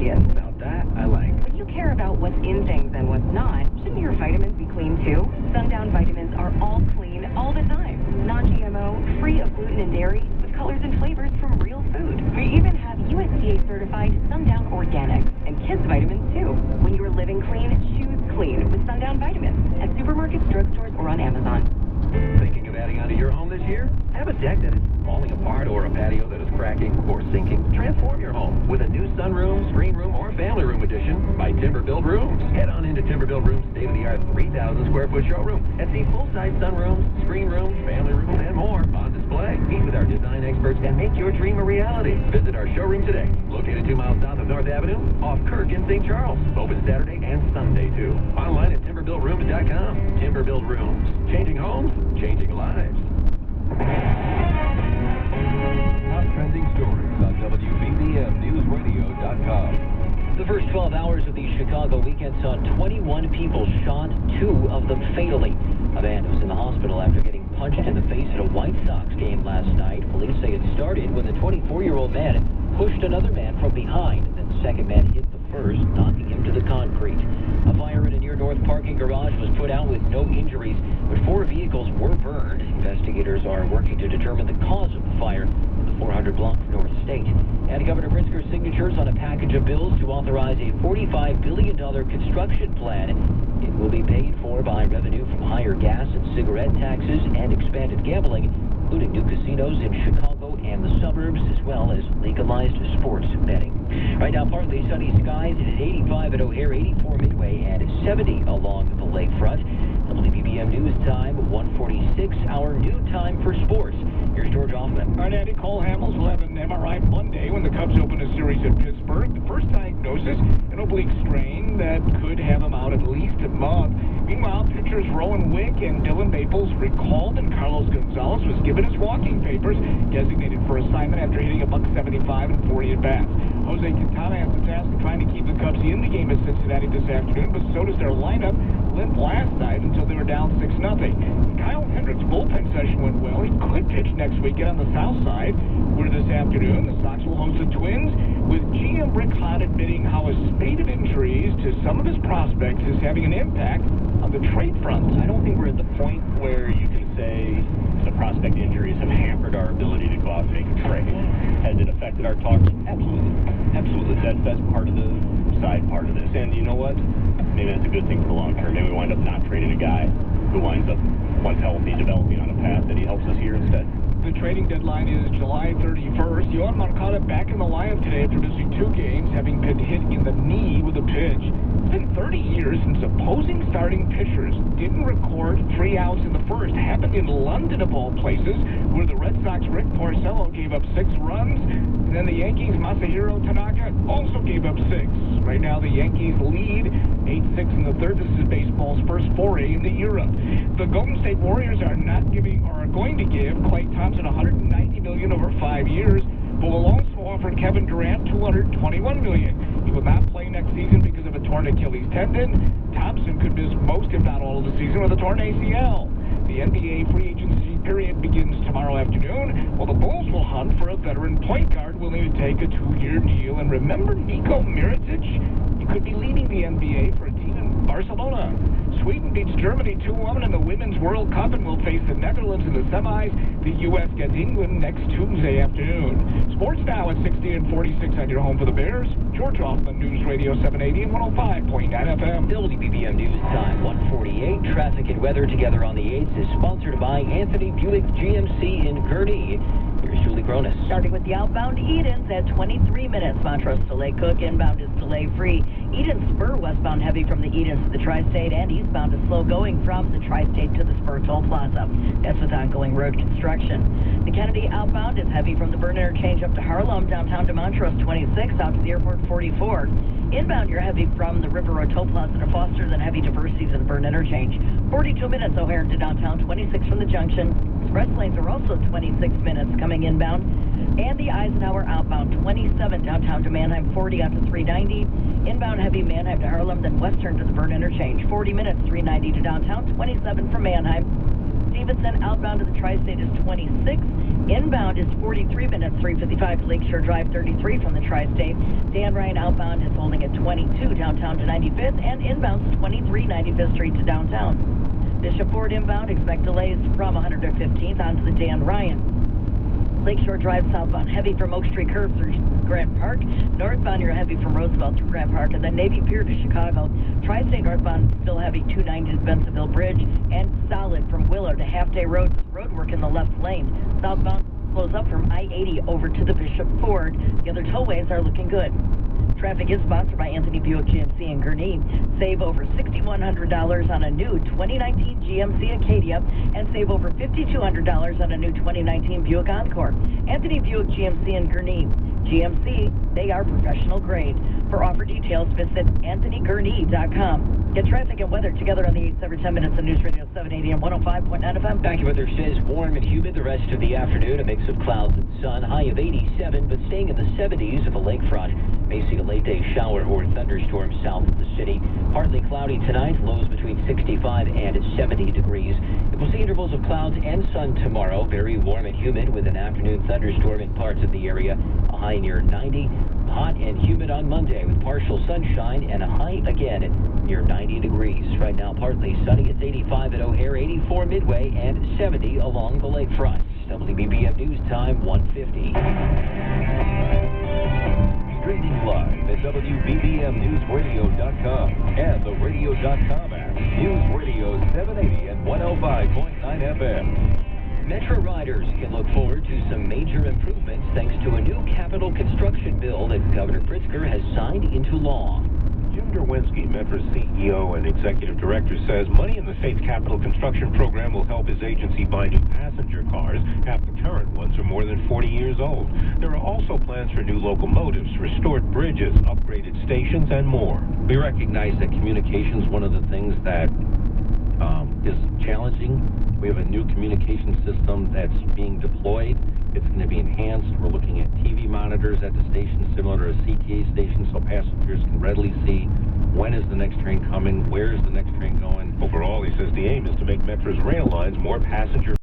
ingredients. Now that I like. When you care about what's in things and what's not, shouldn't your vitamins be clean too? Sundown vitamins are all clean all the time. Non-GMO, free of gluten and dairy, with colors and flavors from real food. We even have USDA certified Sundown Organic and kids vitamins too. When you're living clean, choose clean with Sundown vitamins at supermarkets, drugstores, or on Amazon. Thinking of adding onto your home this year? Have a deck that is falling apart or a patio that is cracking or sinking? Transform your home with a new sunroom, screen room, or family room addition by Timber-Built Rooms. Head on into Timber-Built Rooms' state-of-the-art 3,000 square foot showroom and see full-size sunrooms, screen rooms, family rooms, and more on display. Meet with our design experts and make your dream a reality. Visit our showroom today, located 2 miles south of North Avenue, off Kirk in St. Charles. Open Saturday and Sunday, too. Online at timberbuiltrooms.com. Timber-Built Rooms. Changing homes, changing lives. Top trending stories on WBBMNewsRadio.com. The first 12 hours of the Chicago weekend saw 21 people shot, 2 of them fatally. A man was in the hospital after getting punched in the face at a White Sox game last night. Police say it started when the 24-year-old man pushed another man from behind. Then the second man hit the first, knocking him to the concrete. A fire in a near-north parking garage was put out with no injuries, but 4 vehicles were burned. Investigators are working to determine the cause of the fire in the 400 block of North State. And Governor Pritzker's signatures on a package of bills to authorize a $45 billion construction plan. It will be paid for by revenue from higher gas and cigarette taxes and expanded gambling, including new casinos in Chicago and the suburbs, as well as legalized sports betting. Right now, partly sunny skies. It is 85 at O'Hare, 84 Midway, and 70 along the lakefront. WBBM News Time, 1:46, our new time for sports. Here's George Hoffman. All right, Andy, Cole Hamels will have an MRI Monday when the Cubs open a series at Pittsburgh. The first diagnosis, an oblique strain that could have him out at least a month. Meanwhile, pitchers Rowan Wick and Dylan Maples recalled that Carlos Gonzalez was given his walking papers, designated for assignment after hitting a $175 and 40 at-bats. Jose Quintana has the task of trying to keep the Cubs in the game at Cincinnati this afternoon, but so does their lineup. Limp last night until they were down 6-0. Kyle Hendricks' bullpen session went well. He could pitch next weekend on the south side, where this afternoon the Sox will host the Twins, with GM Rick Hahn admitting how a spate of injuries to some of his prospects is having an impact on the trade front. I don't think we're at the point where you can say the prospect injuries have hampered our ability to go out and make a trade. Has it affected our talks? Absolutely. Absolutely. That's part of the side part of this. And you know what? Maybe that's a good thing for the long term. Maybe we wind up not trading a guy who winds up, once healthy, developing on a path that he helps us here instead. The trading deadline is July 31st. Yohan Moncada back in the lineup today after missing 2 games, having been hit in the knee with a pitch. It's been 30 years since opposing starting pitchers didn't record 3 outs in the first. Happened in London, of all places, where the Red Sox' Rick Porcello gave up 6 runs. And then the Yankees' Masahiro Tanaka also gave up 6. Right now, the Yankees lead 8-6 in the third. This is baseball's first foray into Europe. The Golden State Warriors are going to give Klay Thompson $190 million over 5 years, but will also offer Kevin Durant $221 million. He will not play next season because of a torn Achilles tendon. Thompson could miss most, if not all, of the season with a torn ACL. The NBA free agency period begins tomorrow afternoon, while the Bulls will hunt for a veteran point guard willing to take a 2-year deal. And remember Niko Mirotic? He could be leading the NBA for a team in Barcelona. Sweden beats Germany 2-1 in the Women's World Cup and will face the Netherlands in the semis. The U.S. gets England next Tuesday afternoon. Sports now at 16:46 on your home for the Bears. George Hoffman, News Radio 780 and 105.9 FM. WBBM News Time, 1:48. Traffic and weather together on the 8th is sponsored by Anthony Buick GMC in Kearney. Here's Julie Cronus. Starting with the outbound Edens at 23 minutes. Montrose to Lake Cook. Inbound is delay-free. Eden Spur westbound heavy from the Edens to the Tri-State, and eastbound is slow going from the Tri-State to the Spur Toll Plaza. That's with ongoing road construction. The Kennedy outbound is heavy from the Burn Interchange up to Harlem, downtown to Montrose 26, out to the airport 44. Inbound, you're heavy from the River Road Toll Plaza to Foster, then heavy diversions in the Burn Interchange. 42 minutes O'Hare to downtown, 26 from the junction. Express lanes are also 26 minutes coming inbound. And the Eisenhower outbound, 27 downtown to Manheim, 40 out to 390. Inbound heavy Manheim to Harlem, then western to the Burn Interchange, 40 minutes, 390 to downtown, 27 from Manheim. Stevenson outbound to the Tri-State is 26. Inbound is 43 minutes, 355 to Lakeshore Drive 33 from the Tri-State. Dan Ryan outbound is holding at 22 downtown to 95th, and inbound is 23 95th Street to downtown. Bishop Ford inbound, expect delays from 115th onto the Dan Ryan. Lakeshore Drive southbound heavy from Oak Street curve through Grant Park. Northbound you're heavy from Roosevelt through Grant Park, and then Navy Pier to Chicago. Tri-State northbound still heavy 290 to Bensenville Bridge, and solid from Willow to Half Day Road. Road work in the left lane. Southbound flows up from I-80 over to the Bishop Ford. The other tollways are looking good. Traffic is sponsored by Anthony Buick GMC in Gurnee. Save over $6,100 on a new 2019 GMC Acadia and save over $5,200 on a new 2019 Buick Encore. Anthony Buick GMC in Gurnee. GMC, they are professional grade. For offer details, visit AnthonyGurnee.com. Get traffic and weather together on the 8s every 10 minutes on News Radio 780 and 105.9 FM. AccuWeather says warm and humid the rest of the afternoon. A mix of clouds and sun. High of 87, but staying in the 70s at the lakefront. May see a late day shower or thunderstorm south of the city. Partly cloudy tonight. Lows between 65 and 70 degrees. We'll see intervals of clouds and sun tomorrow. Very warm and humid with an afternoon thunderstorm in parts of the area. A high near 90. Hot and humid on Monday with partial sunshine and a high again near 90 degrees. Right now, partly sunny. It's 85 at O'Hare, 84 Midway, and 70 along the lakefront. WBBM News Time, 1:50. Streaming live at WBBMNewsRadio.com and the Radio.com app. News Radio 780 and 105.9 FM. Metro riders can look forward to some major improvements thanks to a new capital construction bill that Governor Pritzker has signed into law. Jim Derwinski, Metro's CEO and executive director, says money in the state's capital construction program will help his agency buy new passenger cars. Half the current ones are more than 40 years old. There are also plans for new locomotives, restored bridges, upgraded stations, and more. We recognize that communication is one of the things that is challenging. We have a new communication system that's being deployed. It's going to be enhanced. We're looking at TV monitors at the station, similar to a CTA station, so passengers can readily see when is the next train coming, where is the next train going. Overall, he says the aim is to make Metro's rail lines more passenger